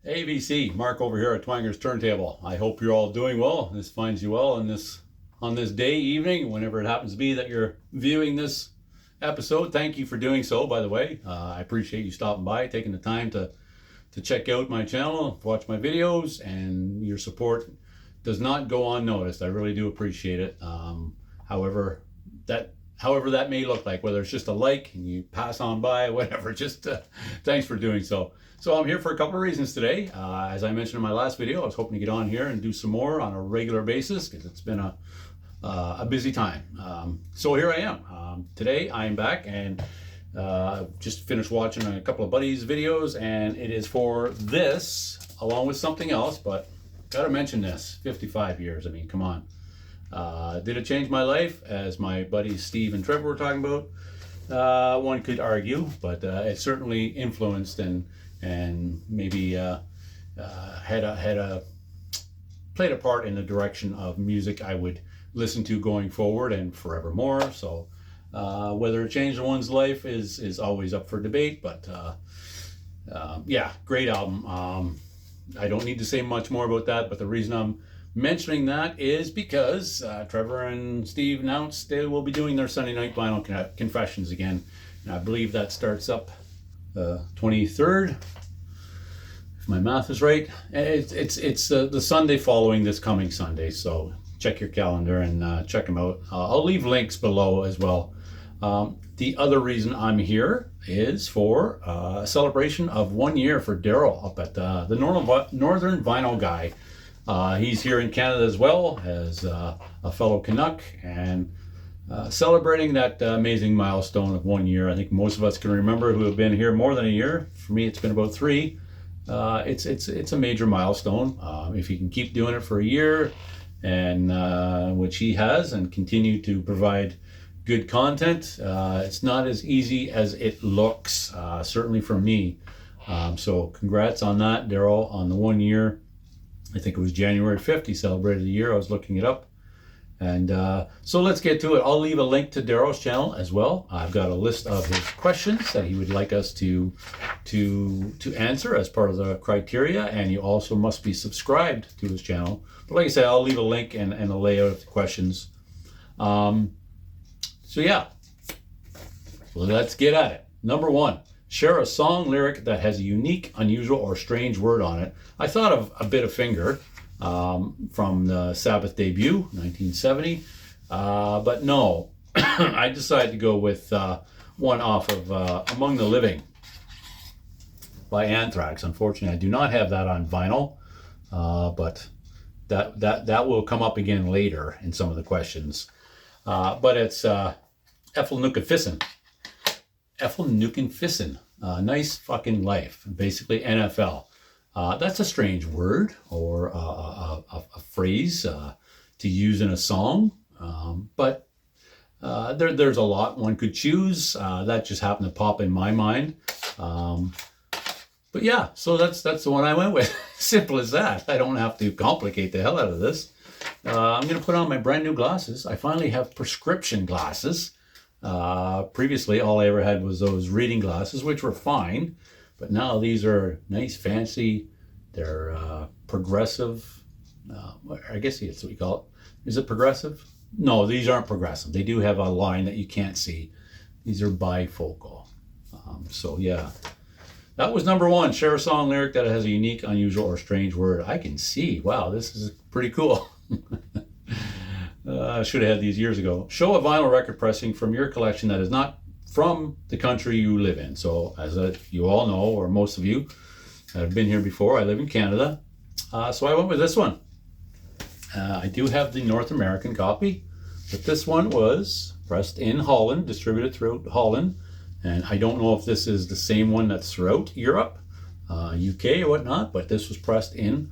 AVC, Mark over here at Twanger's Turntable. I hope you're all doing well. This finds you well on this day, evening, whenever it happens to be that you're viewing this episode. Thank you for doing so, by the way. I appreciate you stopping by, taking the time to check out my channel, watch my videos, and your support does not go unnoticed. I really do appreciate it. However that may look like, whether it's just a like and you pass on by, whatever, just thanks for doing so. So I'm here for a couple of reasons today. As I mentioned in my last video, I was hoping to get on here and do some more on a regular basis because it's been a busy time. So here I am. Today I am back and just finished watching a couple of buddies' videos, and it is for this, along with something else, but gotta mention this, 55 years, I mean, come on. Did it change my life, as my buddies Steve and Trevor were talking about? One could argue, but it certainly influenced and maybe played a part in the direction of music I would listen to going forward and forevermore. So whether it changed one's life is always up for debate, but yeah, great album. I don't need to say much more about that, but the reason I'm mentioning that is because Trevor and Steve announced they will be doing their Sunday night vinyl confessions again, and I believe that starts up 23rd, if my math is right. It's the Sunday following this coming Sunday, so check your calendar and check them out. I'll leave links below as well. The other reason I'm here is for a celebration of 1 year for Darryl up at the Northern Vinyl Guy. He's here in Canada as well as a fellow Canuck, and celebrating that amazing milestone of 1 year. I think most of us can remember who have been here more than a year. For me, it's been about 3. It's a major milestone. If he can keep doing it for a year, and which he has, and continue to provide good content, it's not as easy as it looks, certainly for me. So congrats on that, Darryl, on the 1 year. I think it was January 5th he celebrated a year. I was looking it up. And so let's get to it. I'll leave a link to Darryl's channel as well. I've got a list of his questions that he would like us to answer as part of the criteria, and you also must be subscribed to his channel. But like I said, I'll leave a link and a layout of the questions. So yeah, let's get at it. Number 1. Share a song lyric that has a unique, unusual, or strange word on it. I thought of A Bit of Finger from the Sabbath debut, 1970. But no, I decided to go with one off of Among the Living by Anthrax. Unfortunately, I do not have that on vinyl, but that will come up again later in some of the questions. But it's Effelnukenfissen. Effelnukenfissen, nice fucking life, basically NFL. That's a strange word, or a phrase to use in a song, but there's a lot one could choose. That just happened to pop in my mind. But yeah, so that's the one I went with. Simple as that. I don't have to complicate the hell out of this. I'm going to put on my brand new glasses. I finally have prescription glasses. Previously, all I ever had was those reading glasses, which were fine. But now these are nice, fancy. They're progressive. I guess that's what you call it. Is it progressive? No, these aren't progressive. They do have a line that you can't see. These are bifocal. So yeah, that was number 1. Share a song lyric that has a unique, unusual, or strange word. I can see. Wow, this is pretty cool. I should have had these years ago. Show a vinyl record pressing from your collection that is not from the country you live in. So as you all know, or most of you have been here before, I live in Canada. So I went with this one. I do have the North American copy, but this one was pressed in Holland, distributed throughout Holland. And I don't know if this is the same one that's throughout Europe, UK or whatnot, but this was pressed in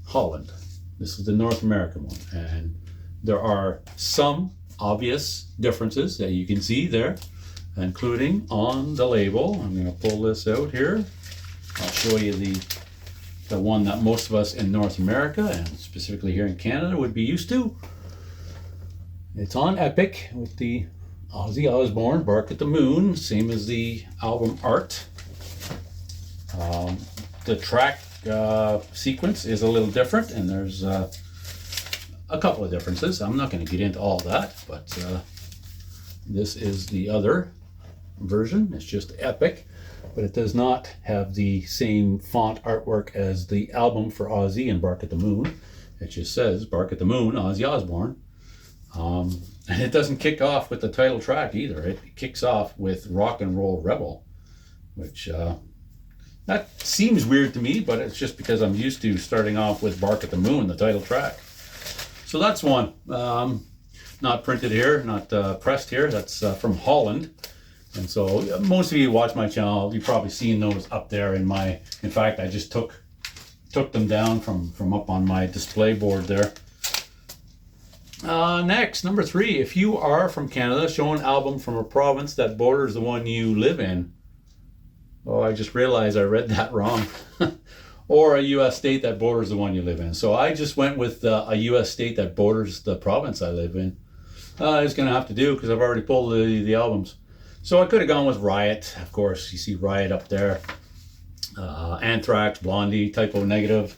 Holland. This is the North American one. And there are some obvious differences that you can see there, including on the label. I'm going to pull this out here. I'll show you the one that most of us in North America, and specifically here in Canada, would be used to. It's on Epic with the Ozzy Osbourne, Bark at the Moon, same as the album art. The track sequence is a little different, and there's a couple of differences. I'm not going to get into all that, but this is the other version. It's just epic, but it does not have the same font artwork as the album for Ozzy and Bark at the Moon. It just says Bark at the Moon, Ozzy Osbourne. And it doesn't kick off with the title track either. It kicks off with Rock and Roll Rebel, which that seems weird to me, but it's just because I'm used to starting off with Bark at the Moon, the title track. So that's one. Not printed here, not pressed here. That's from Holland. And so most of you who watch my channel, you've probably seen those up there in fact, I just took them down from up on my display board there. Next, number 3, if you are from Canada, show an album from a province that borders the one you live in. Oh, I just realized I read that wrong. Or a U.S. state that borders the one you live in. So I just went with a U.S. state that borders the province I live in. It's going to have to do because I've already pulled the albums. So I could have gone with Riot. Of course, you see Riot up there. Anthrax, Blondie, Typo Negative,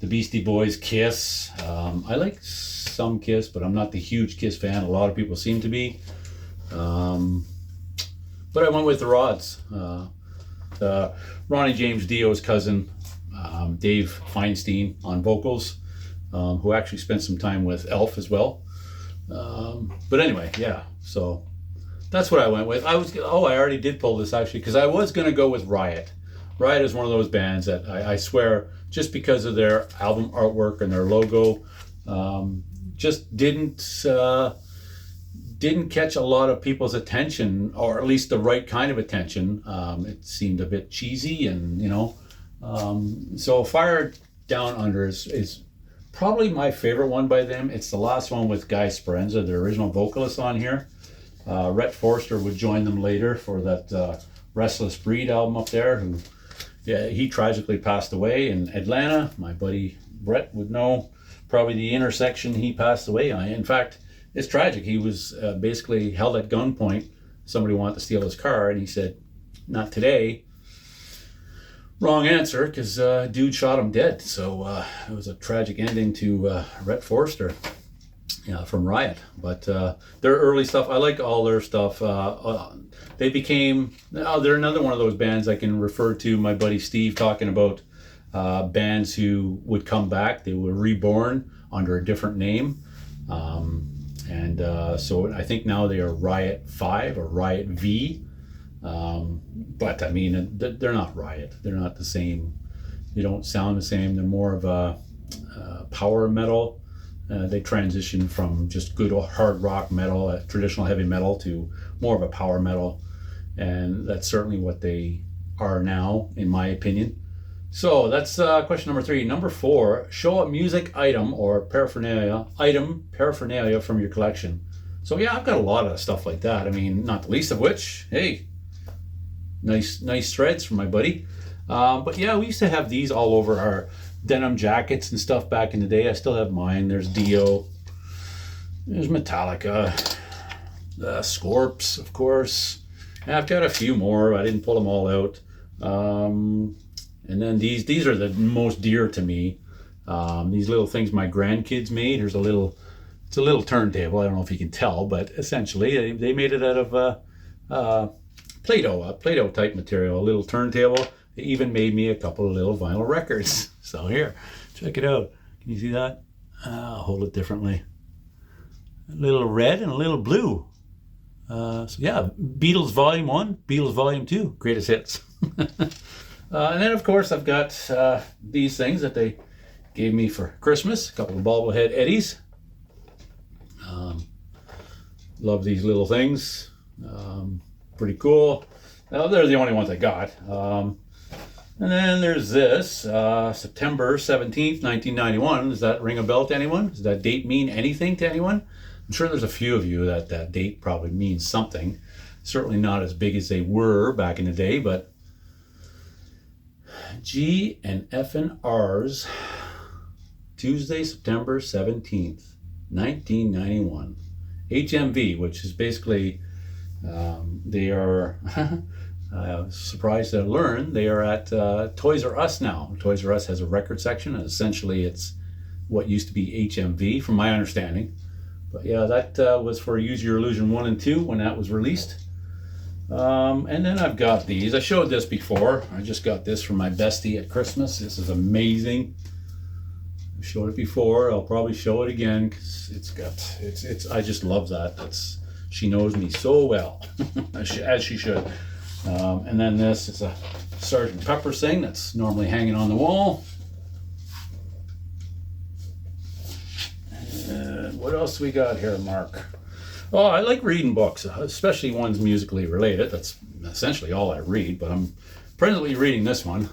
the Beastie Boys, Kiss. I like some Kiss, but I'm not the huge Kiss fan. A lot of people seem to be. But I went with the Rods. Ronnie James Dio's cousin, Dave Feinstein on vocals, who actually spent some time with Elf as well. But anyway, yeah, so that's what I went with. I already did pull this actually, because I was going to go with Riot. Riot is one of those bands that I swear, just because of their album artwork and their logo, just didn't catch a lot of people's attention, or at least the right kind of attention. It seemed a bit cheesy, and so Fire Down Under is probably my favorite one by them. It's the last one with Guy Speranza, the original vocalist, on here. Rhett Forster would join them later for that Restless Breed album up there. He tragically passed away in Atlanta. My buddy Brett would know probably the intersection he passed away on. In fact, it's tragic. He was basically held at gunpoint. Somebody wanted to steal his car, and he said, "Not today." Wrong answer, because dude shot him dead. So it was a tragic ending to Rhett Forster from Riot. But their early stuff, I like all their stuff. They became, they're another one of those bands I can refer to my buddy Steve talking about bands who would come back. They were reborn under a different name. So I think now they are Riot 5 or Riot V. But I mean, they're not Riot. They're not the same. They don't sound the same. They're more of a power metal. They transitioned from just good hard rock metal, traditional heavy metal, to more of a power metal. And that's certainly what they are now, in my opinion. So that's question number 3. Number 4, show a music item or paraphernalia from your collection. So yeah, I've got a lot of stuff like that. I mean, not the least of which, hey, nice threads from my buddy. But yeah, we used to have these all over our denim jackets and stuff back in the day. I still have mine. There's Dio. There's Metallica. Scorps, of course. And I've got a few more. I didn't pull them all out. And then these are the most dear to me. These little things my grandkids made. It's a little turntable. I don't know if you can tell, but essentially they made it out of Play-Doh, a Play-Doh type material, a little turntable. They even made me a couple of little vinyl records. So here, check it out. Can you see that? I'll hold it differently. A little red and a little blue. So yeah, Beatles Volume 1, Beatles Volume 2, greatest hits. And then, of course, I've got these things that they gave me for Christmas. A couple of bobblehead Eddies. Love these little things. Pretty cool. They're the only ones I got. And then there's this, September 17th, 1991. Does that ring a bell to anyone? Does that date mean anything to anyone? I'm sure there's a few of you that date probably means something. Certainly not as big as they were back in the day, but G and F and R's, Tuesday, September 17th, 1991. HMV, which is basically, they are I was surprised to learn they are at Toys R Us now. Toys R Us has a record section, and essentially it's what used to be HMV, from my understanding. But yeah, that was for Use Your Illusion 1 and 2 when that was released. And then I've got these. I showed this before. I just got this from my bestie at Christmas. This is amazing. I've showed it before. I'll probably show it again because I just love that. She knows me so well, as she should. And then this is a Sgt. Pepper's thing that's normally hanging on the wall. And what else we got here, Mark? Oh, I like reading books, especially ones musically related. That's essentially all I read, but I'm presently reading this one,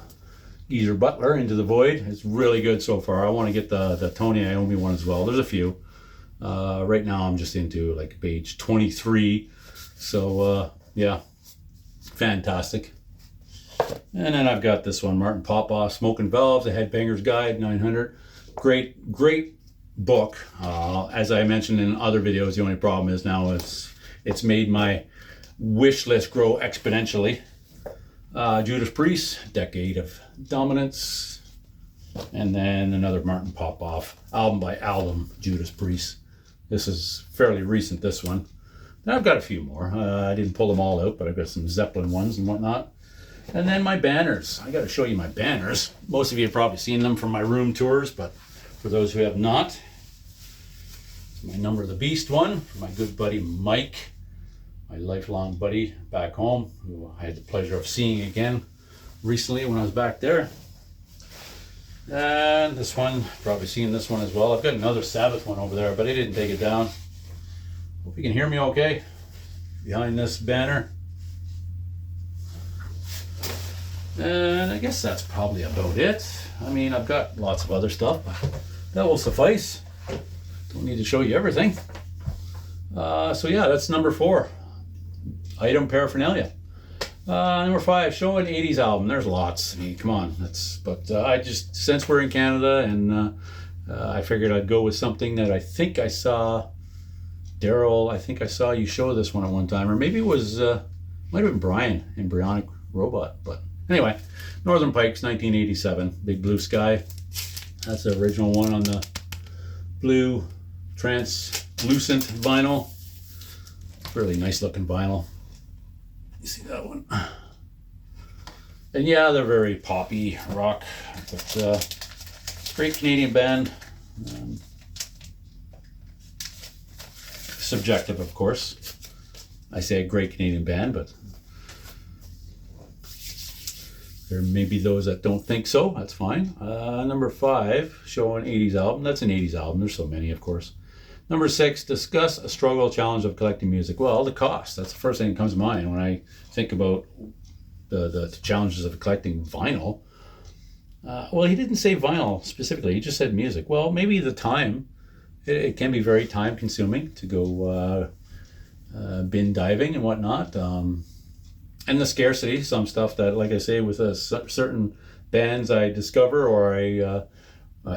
Geezer Butler, Into the Void. It's really good so far. I want to get the Tony Iommi one as well. There's a few. Right now I'm just into like page 23. So, yeah, fantastic. And then I've got this one, Martin Popoff, Smoking Valves, A Headbanger's Guide, 900. Great book. As I mentioned in other videos, the only problem is now it's made my wish list grow exponentially. Judas Priest, Decade of Dominance, and then another Martin Popoff, album by album, Judas Priest. This is fairly recent, this one. And I've got a few more. I didn't pull them all out, but I've got some Zeppelin ones and whatnot. And then my banners. I got to show you my banners. Most of you have probably seen them from my room tours, but for those who have not, my Number of the Beast one for my good buddy Mike, my lifelong buddy back home, who I had the pleasure of seeing again recently when I was back there. And this one, probably seen this one as well. I've got another Sabbath one over there, but I didn't take it down. Hope you can hear me okay behind this banner. And I guess that's probably about it. I mean, I've got lots of other stuff, but that will suffice. Don't need to show you everything. So yeah, that's number 4. Item paraphernalia. Number 5, show an 80s album. There's lots. I mean, come on. I just, since we're in Canada, and I figured I'd go with something that I think I saw, Darryl, I think I saw you show this one at one time, or maybe it was, might have been Brian, Embryonic Robot, but anyway, Northern Pikes, 1987, Big Blue Sky. That's the original one on the blue translucent vinyl. Really nice looking vinyl. You see that one? And yeah, they're very poppy rock, but great Canadian band. Subjective, of course. I say a great Canadian band, but there may be those that don't think so. That's fine. Number 5, show an 80s album. That's an 80s album. There's so many, of course. Number 6, discuss a struggle challenge of collecting music. Well, the cost. That's the first thing that comes to mind when I think about the challenges of collecting vinyl. Well, he didn't say vinyl specifically. He just said music. Well, maybe the time. It can be very time consuming to go bin diving and whatnot. And the scarcity, some stuff that, like I say, with certain bands I discover or I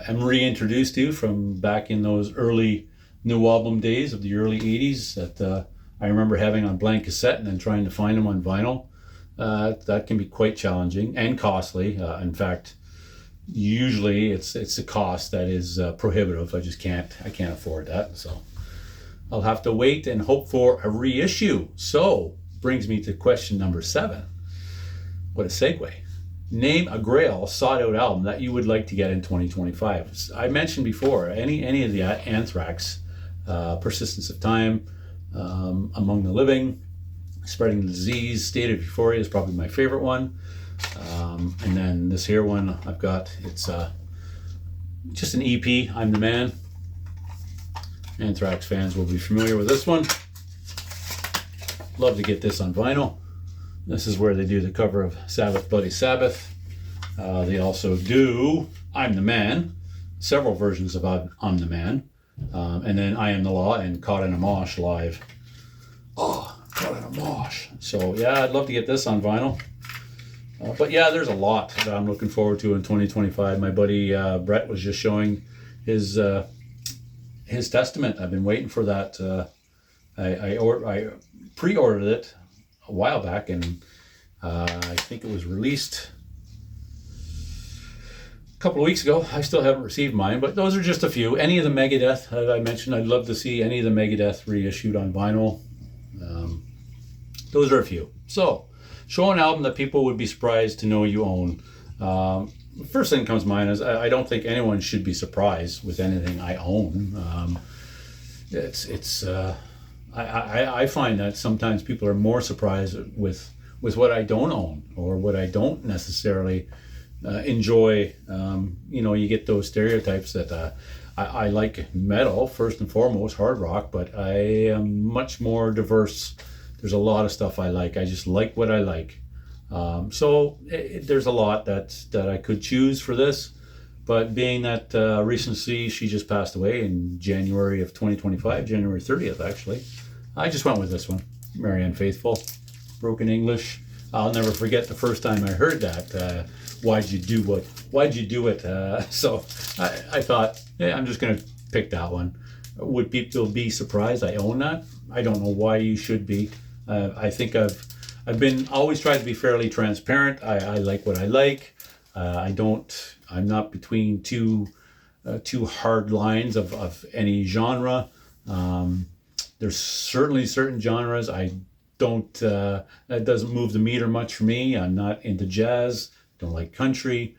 am reintroduced to from back in those early new album days of the early 80s that I remember having on blank cassette and then trying to find them on vinyl. That can be quite challenging and costly. In fact, usually it's a cost that is prohibitive. I can't afford that. So I'll have to wait and hope for a reissue. So brings me to question number 7. What a segue. Name a Grail sought out album that you would like to get in 2025. I mentioned before, any of the Anthrax, Persistence of Time, Among the Living, Spreading the Disease, State of Euphoria is probably my favorite one. And then this here one I've got, it's just an EP, I'm the Man. Anthrax fans will be familiar with this one. Love to get this on vinyl. This is where they do the cover of Sabbath Bloody Sabbath. They also do I'm the Man, several versions of I'm the Man, and then I Am the Law and Caught in a Mosh live. Oh, Caught in a Mosh. So yeah, I'd love to get this on vinyl. But yeah, there's a lot that I'm looking forward to in 2025. My buddy Brett was just showing his Testament. I've been waiting for that. I pre-ordered it a while back, and I think it was released a couple of weeks ago. I still haven't received mine, but those are just a few. Any of the Megadeth, as I mentioned, I'd love to see any of the Megadeth reissued on vinyl. Those are a few. So, show an album that people would be surprised to know you own. First thing that comes to mind is I don't think anyone should be surprised with anything I own. I find that sometimes people are more surprised with what I don't own or what I don't necessarily enjoy. You get those stereotypes that I like metal first and foremost, hard rock, but I am much more diverse. There's a lot of stuff I like. I just like what I like. There's a lot that I could choose for this, but being that recently she just passed away in January of 2025, January 30th actually, I just went with this one, Marianne Faithfull, Broken English. I'll never forget the first time I heard that. Why'd you do it? So I thought, yeah, I'm just gonna pick that one. Would people be surprised I own that? I don't know why you should be. I think I've been always tried to be fairly transparent. I like what I like. I'm not between two hard lines of any genre. There's certainly certain genres I don't, that doesn't move the meter much for me. I'm not into jazz, don't like country.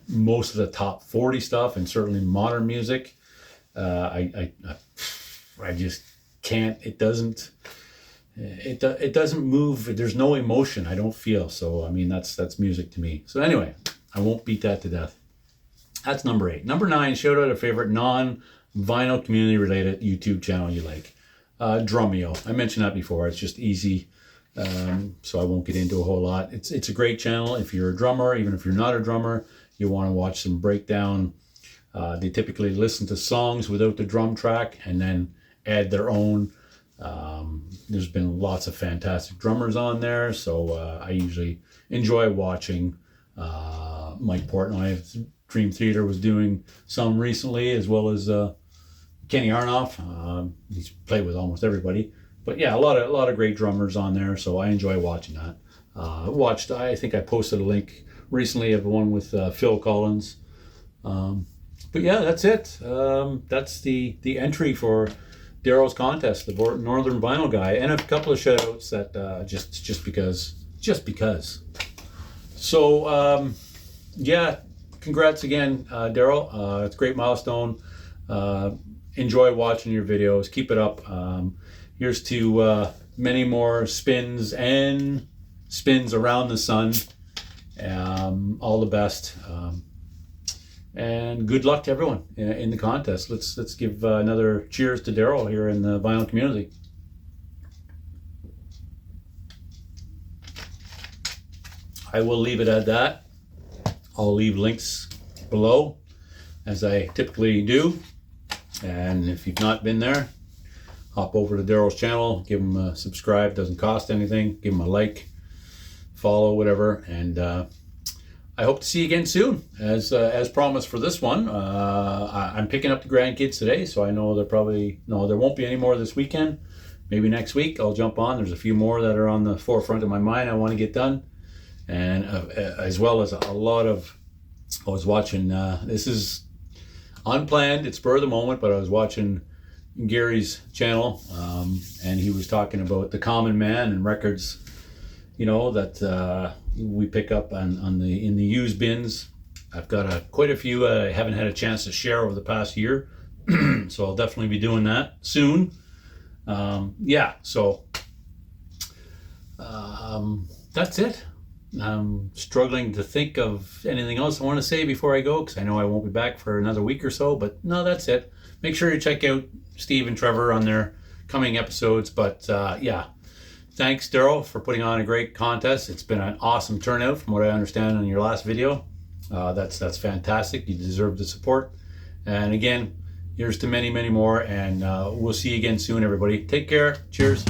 Most of the top 40 stuff and certainly modern music, I just can't. It doesn't move. There's no emotion I don't feel. So I mean that's music to me. So anyway, I won't beat that to death. That's number 8. Number 9, shout out a favorite non-vinyl community related YouTube channel you like. Drumeo. I mentioned that before. It's just easy. So I won't get into a whole lot. It's a great channel if you're a drummer, even if you're not a drummer, you want to watch some breakdown. They typically listen to songs without the drum track and then add their own. There's been lots of fantastic drummers on there, so I usually enjoy watching. Mike Portnoy's Dream Theater was doing some recently, as well as Kenny Aronoff. He's played with almost everybody, but yeah, a lot of great drummers on there, so I enjoy watching that. I think I posted a link recently of one with Phil Collins. But yeah, that's it. That's the entry for Darryl's contest, the Northern Vinyl Guy, and a couple of shout outs that just because. So yeah, congrats again, Darryl. It's a great milestone. Enjoy watching your videos. Keep it up. Here's to many more spins around the sun. All the best. And good luck to everyone in the contest. Let's give another cheers to Darryl here in the vinyl community. I will leave it at that. I'll leave links below, as I typically do. And if you've not been there, hop over to Darryl's channel, give him a subscribe. Doesn't cost anything. Give him a like, follow, whatever. And I hope to see you again soon, as promised for this one. I'm picking up the grandkids today, so I know there won't be any more this weekend. Maybe next week I'll jump on. There's a few more that are on the forefront of my mind I want to get done. And as well as a lot of, I was watching, this is unplanned, it's spur of the moment, but I was watching Gary's channel, and he was talking about the common man and records, that we pick up in the used bins. I've got quite a few I haven't had a chance to share over the past year, so I'll definitely be doing that soon. That's it. I'm struggling to think of anything else I want to say before I go, because I know I won't be back for another week or so, but no, that's it. Make sure you check out Steve and Trevor on their coming episodes. But yeah, thanks, Darryl, for putting on a great contest. It's been an awesome turnout from what I understand in your last video. That's fantastic. You deserve the support. And again, here's to many, many more, and we'll see you again soon, everybody. Take care. Cheers.